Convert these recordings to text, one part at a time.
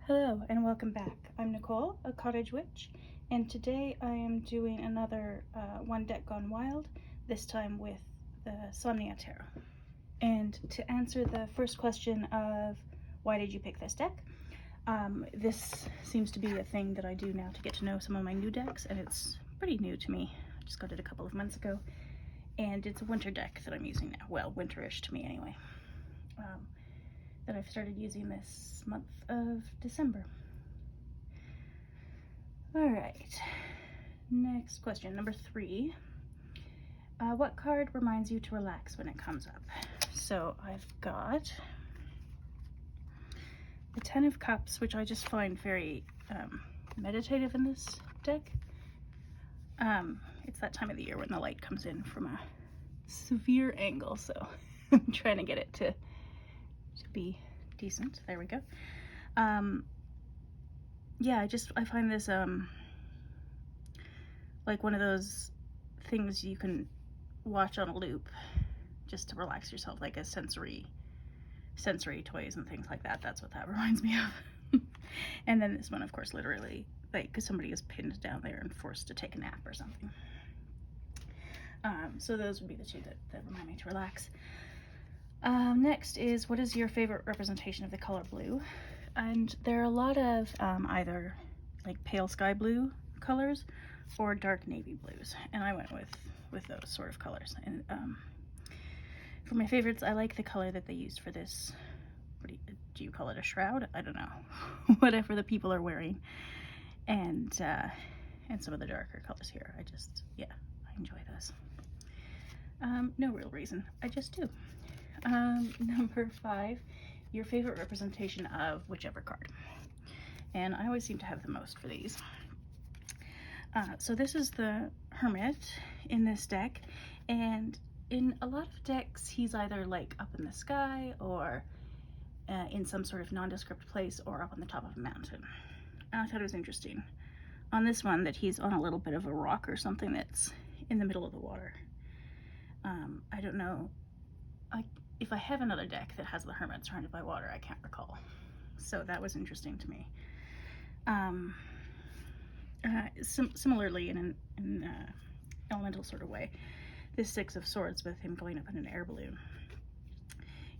Hello and welcome back. I'm Nicole, a cottage witch, and today I am doing another one deck gone wild, this time with the Somnia Tarot. And to answer the first question of why did you pick this deck, this seems to be a thing that I do now to get to know some of my new decks, and it's pretty new to me. I just got it a couple of months ago, and it's a winter deck that I'm using now. Well, winterish to me anyway. That I've started using this month of December. All right, next question, number 3. What card reminds you to relax when it comes up? So I've got the 10 of Cups, which I just find very meditative in this deck. It's that time of the year when the light comes in from a severe angle, so I'm trying to get it to be decent. There we go. Yeah, I find this like one of those things you can watch on a loop just to relax yourself, like a sensory toys and things like that. That's what that reminds me of. And then this one, of course, literally, like, because somebody is pinned down there and forced to take a nap or something. So those would be the two that remind me to relax. Next is, what is your favorite representation of the color blue? And there are a lot of either like pale sky blue colors or dark navy blues, and I went with those sort of colors. And for my favorites, I like the color that they used for this. What do you call it, a shroud? I don't know. Whatever the people are wearing, and some of the darker colors here. I enjoy those. No real reason, I just do. Number 5, your favorite representation of whichever card. And I always seem to have the most for these. So this is the Hermit in this deck, and in a lot of decks he's either like up in the sky or in some sort of nondescript place or up on the top of a mountain. And I thought it was interesting on this one that he's on a little bit of a rock or something that's in the middle of the water. I don't know, if I have another deck that has the Hermit surrounded by water, I can't recall. So that was interesting to me. Similarly, in an elemental sort of way, this 6 of Swords with him going up in an air balloon.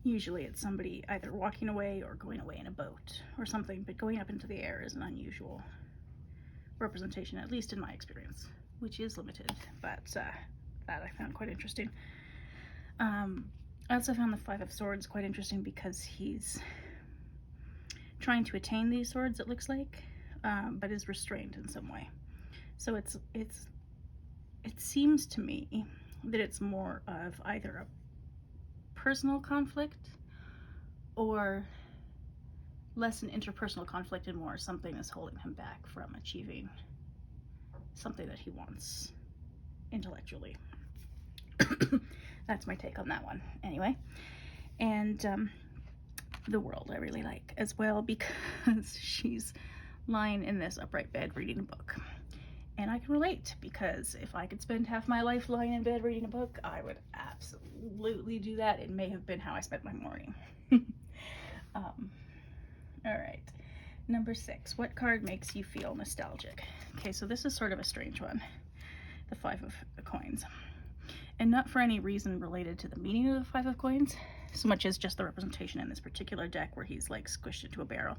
Usually it's somebody either walking away or going away in a boat or something, but going up into the air is an unusual representation, at least in my experience, which is limited, but that I found quite interesting. I also found the 5 of Swords quite interesting because he's trying to attain these swords, it looks like, but is restrained in some way. So it seems to me that it's more of either a personal conflict or less an interpersonal conflict and more something is holding him back from achieving something that he wants intellectually. That's my take on that one anyway. And the World I really like as well, because she's lying in this upright bed reading a book, and I can relate, because if I could spend half my life lying in bed reading a book, I would absolutely do that. It may have been how I spent my morning. All right, number 6, what card makes you feel nostalgic? Okay, so this is sort of a strange one, the 5 of Coins. And not for any reason related to the meaning of the 5 of Coins, so much as just the representation in this particular deck where he's like squished into a barrel.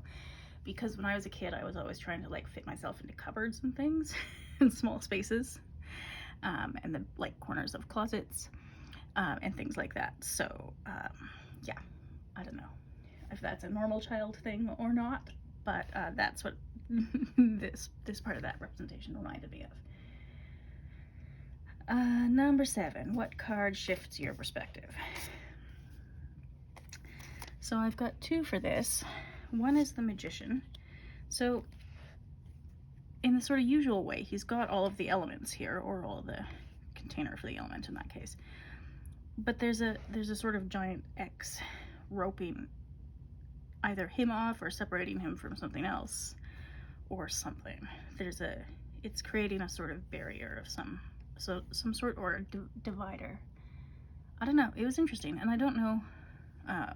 Because when I was a kid, I was always trying to like fit myself into cupboards and things in small spaces, and the like corners of closets, and things like that. So yeah, I don't know if that's a normal child thing or not, but that's what this part of that representation reminded me of. Number 7, what card shifts your perspective? So I've got 2 for this. One is the Magician. So in the sort of usual way, he's got all of the elements here, or all of the container for the element in that case. But there's a sort of giant X roping either him off or separating him from something else or something. It's creating a sort of barrier of some sort, or a divider. I don't know, it was interesting, and I don't know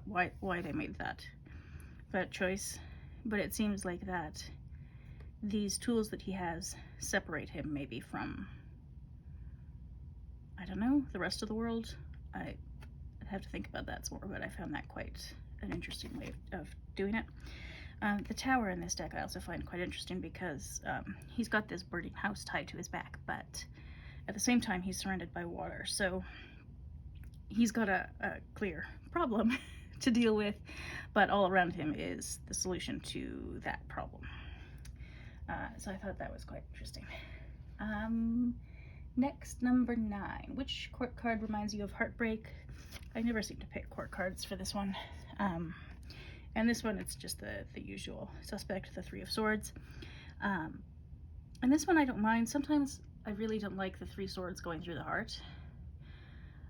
why they made that choice. but it seems like that these tools that he has separate him maybe from, I don't know, the rest of the world. I'd have to think about that some more, but I found that quite an interesting way of doing it. The tower in this deck I also find quite interesting because he's got this burning house tied to his back, but at the same time he's surrounded by water, so he's got a clear problem to deal with, but all around him is the solution to that problem. So I thought that was quite interesting. Next, number 9. Which court card reminds you of heartbreak? I never seem to pick court cards for this one. And this one, it's just the usual suspect, the Three of Swords. And this one I don't mind. Sometimes I really don't like the Three Swords going through the heart,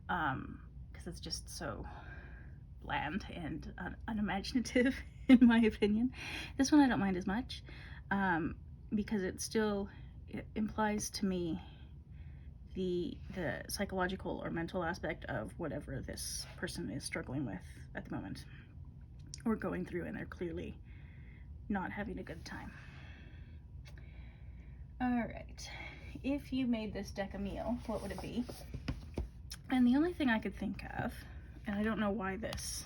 because it's just so bland and unimaginative in my opinion. This one I don't mind as much, because it implies to me the psychological or mental aspect of whatever this person is struggling with at the moment or going through, and they're clearly not having a good time. All right, if you made this deck a meal, what would it be? And the only thing I could think of, and I don't know why this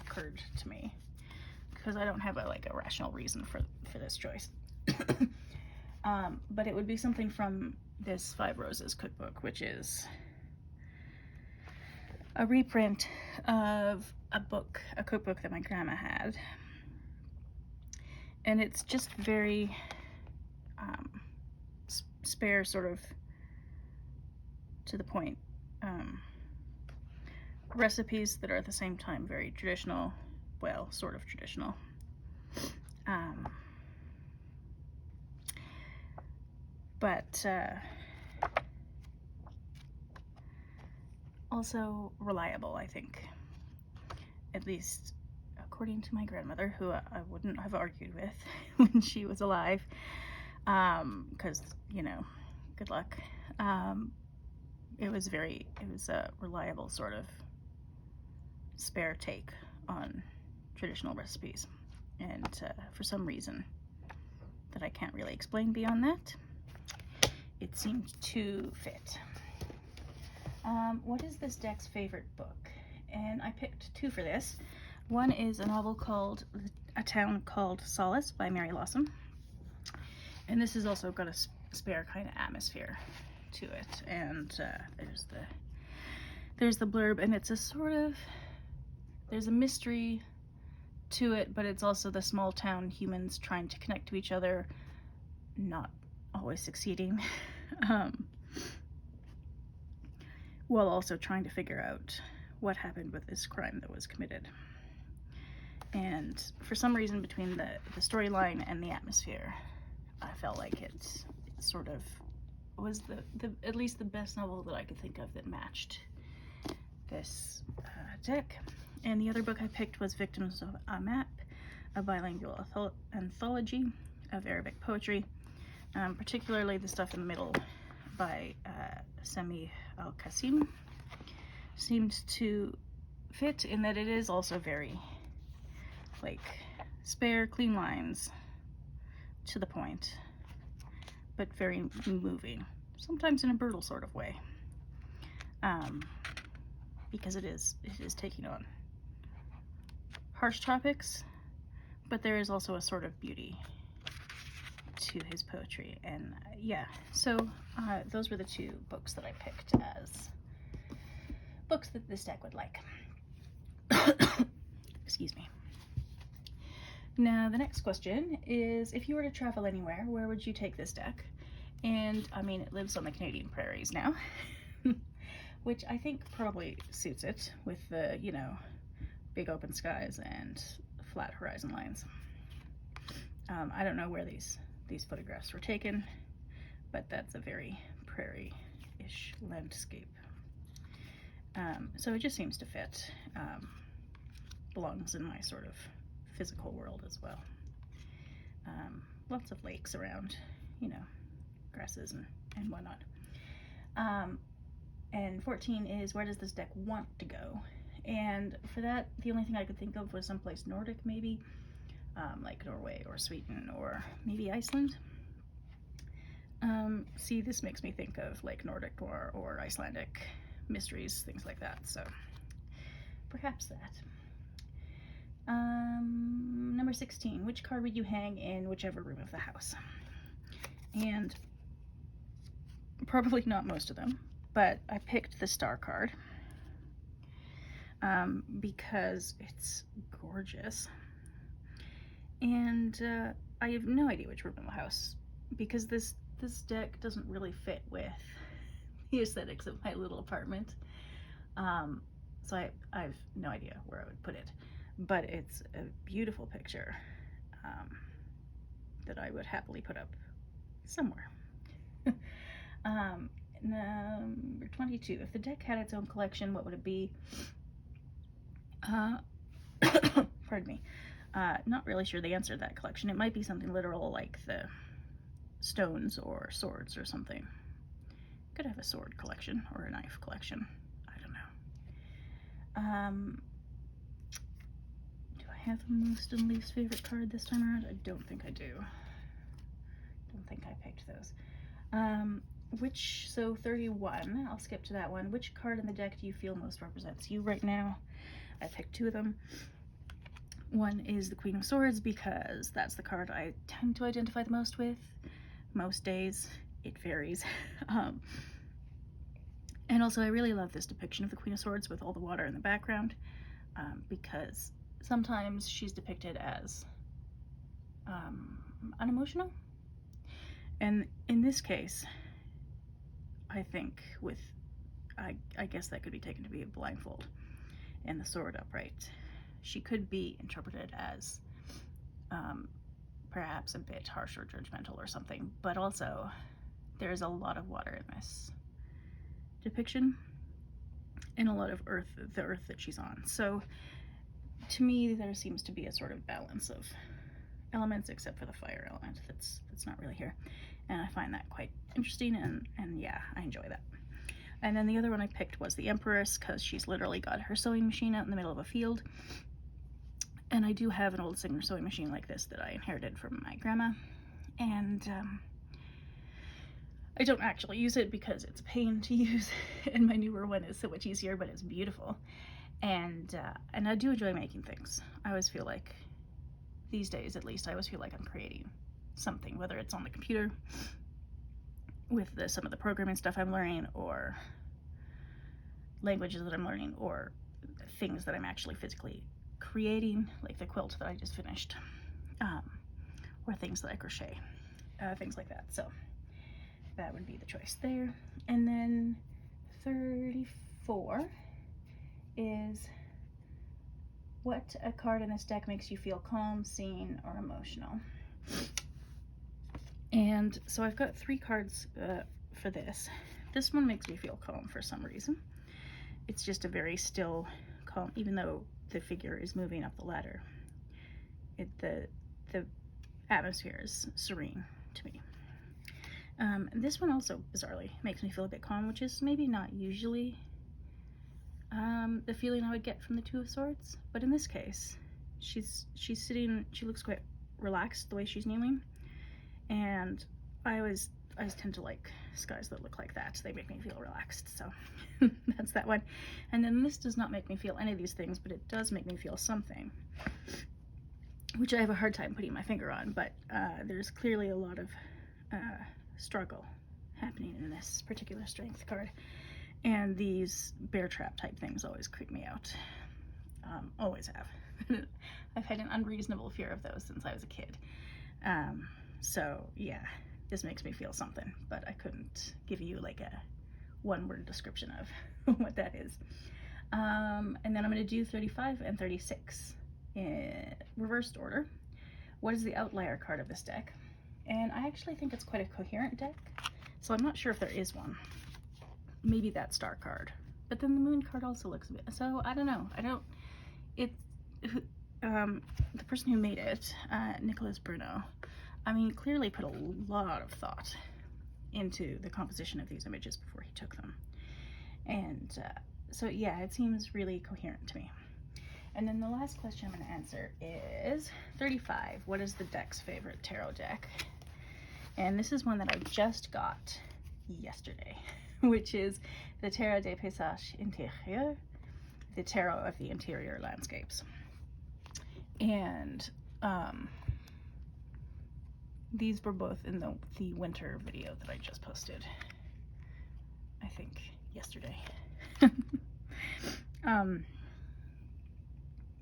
occurred to me, because I don't have a rational reason for this choice. But it would be something from this Five Roses cookbook, which is a reprint of a cookbook that my grandma had. And it's just very spare, sort of to the point. Recipes that are at the same time very traditional, well, sort of traditional. But also reliable, I think. At least according to my grandmother, who I wouldn't have argued with when she was alive, because, you know, good luck. It was a reliable sort of spare take on traditional recipes, and for some reason that I can't really explain beyond that, it seemed to fit. What is this deck's favorite book? And I picked 2 for this. One is a novel called A Town Called Solace by Mary Lawson, and this has also got a spare kind of atmosphere to it, and there's the blurb, and it's a sort of, there's a mystery to it, but it's also the small town humans trying to connect to each other, not always succeeding, while also trying to figure out what happened with this crime that was committed. And for some reason, between the storyline and the atmosphere, I felt like it sort of was the at least the best novel that I could think of that matched this deck. And the other book I picked was Victims of a Map, a bilingual anthology of Arabic poetry, particularly the stuff in the middle by Sami Al-Qasim. Seemed to fit in that it is also very spare, clean lines, to the point, but very moving, sometimes in a brutal sort of way, because it is taking on harsh topics, but there is also a sort of beauty to his poetry. And yeah, so those were the 2 books that I picked as books that this deck would like. Excuse me. Now the next question is, if you were to travel anywhere, where would you take this deck? And I mean, it lives on the Canadian prairies now, which I think probably suits it with the, you know, big open skies and flat horizon lines. I don't know where these photographs were taken, but that's a very prairie-ish landscape. So it just seems to fit. Belongs in my sort of physical world as well. Lots of lakes around, you know, grasses and whatnot. And 14 is, where does this deck want to go? And for that, the only thing I could think of was someplace Nordic, maybe. like Norway or Sweden or maybe Iceland. See, this makes me think of like Nordic Noir or Icelandic mysteries, things like that, so perhaps that. Number 16, which card would you hang in whichever room of the house? And probably not most of them, but I picked the Star card because it's gorgeous. And I have no idea which room in the house, because this deck doesn't really fit with the aesthetics of my little apartment. So I have no idea where I would put it, but it's a beautiful picture that I would happily put up somewhere. Number 22, if the deck had its own collection, what would it be? Pardon me. Not really sure the answer to that collection. It might be something literal like the stones or swords or something. Could have a sword collection or a knife collection. I don't know. Do I have the most and least favorite card this time around? I don't think I do. Don't think I picked those. So 31, I'll skip to that one. Which card in the deck do you feel most represents you right now? I picked two of them. One is the Queen of Swords, because that's the card I tend to identify the most with. Most days, it varies. And also I really love this depiction of the Queen of Swords with all the water in the background, because sometimes she's depicted as unemotional. And in this case, I think I guess that could be taken to be a blindfold and the sword upright. She could be interpreted as perhaps a bit harsh or judgmental or something, but also there's a lot of water in this depiction and a lot of earth, the earth that she's on. So to me, there seems to be a sort of balance of elements, except for the fire element that's not really here. And I find that quite interesting, and yeah, I enjoy that. And then the other one I picked was the Empress, because she's literally got her sewing machine out in the middle of a field. And I do have an old Singer sewing machine like this that I inherited from my grandma. And I don't actually use it because it's a pain to use, and my newer one is so much easier, but it's beautiful. And I do enjoy making things. I always feel like, these days at least, I always feel like I'm creating something, whether it's on the computer with some of the programming stuff I'm learning, or languages that I'm learning, or things that I'm actually physically creating, like the quilt that I just finished, or things that I crochet, things like that. So that would be the choice there. And then 34 is, what a card in this deck makes you feel calm, seen, or emotional? And so I've got 3 cards for this. This one makes me feel calm for some reason. It's just a very still, calm, even though the figure is moving up the ladder. The atmosphere is serene to me. This one also, bizarrely, makes me feel a bit calm, which is maybe not usually the feeling I would get from the Two of Swords. But in this case, she's sitting, she looks quite relaxed the way she's kneeling. And I always tend to like skies that look like that. They make me feel relaxed, so that's that one. And then this does not make me feel any of these things, but it does make me feel something, which I have a hard time putting my finger on, but there's clearly a lot of struggle happening in this particular strength card. And these bear trap type things always creep me out. Always have. I've had an unreasonable fear of those since I was a kid. So yeah, this makes me feel something, but I couldn't give you like a one-word description of what that is. And then I'm going to do 35 and 36 in reversed order. What is the outlier card of this deck? And I actually think it's quite a coherent deck, so I'm not sure if there is one. Maybe that Star card, but then the Moon card also looks a bit, so I don't know. The person who made it, Nicholas Bruno, I mean, clearly put a lot of thought into the composition of these images before he took them. And so yeah, it seems really coherent to me. And then the last question I'm going to answer is 35. What is the deck's favorite tarot deck? And this is one that I just got yesterday, which is the Tarot des Paysages Intérieurs, the Tarot of the Interior Landscapes. And these were both in the winter video that I just posted, I think yesterday.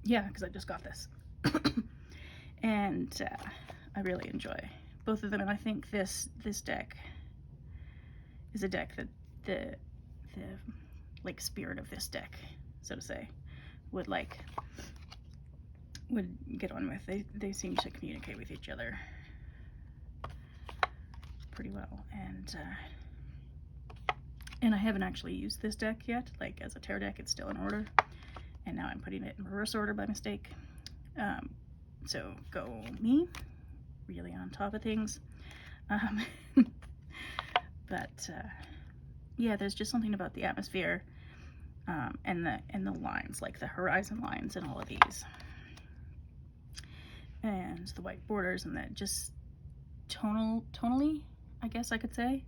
Yeah, because I just got this. And I really enjoy both of them, and I think this deck is a deck that the like spirit of this deck, so to say, would get on with. They seem to communicate with each other pretty well, and I haven't actually used this deck yet, like as a tarot deck. It's still in order, and now I'm putting it in reverse order by mistake. So go me, really on top of things. But yeah, there's just something about the atmosphere and the lines, like the horizon lines and all of these, and the white borders, and that just tonally, I guess I could say,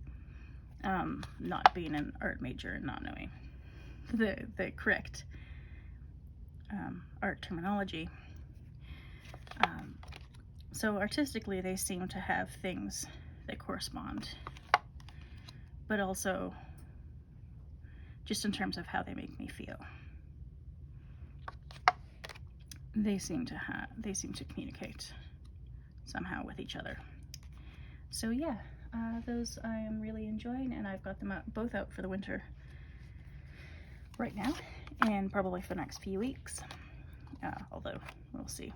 not being an art major and not knowing the correct art terminology. So artistically, they seem to have things that correspond, but also just in terms of how they make me feel, they seem to communicate somehow with each other. So yeah, those I am really enjoying, and I've got them both out for the winter right now, and probably for the next few weeks, although we'll see.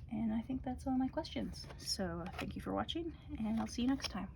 And I think that's all my questions. So thank you for watching, and I'll see you next time.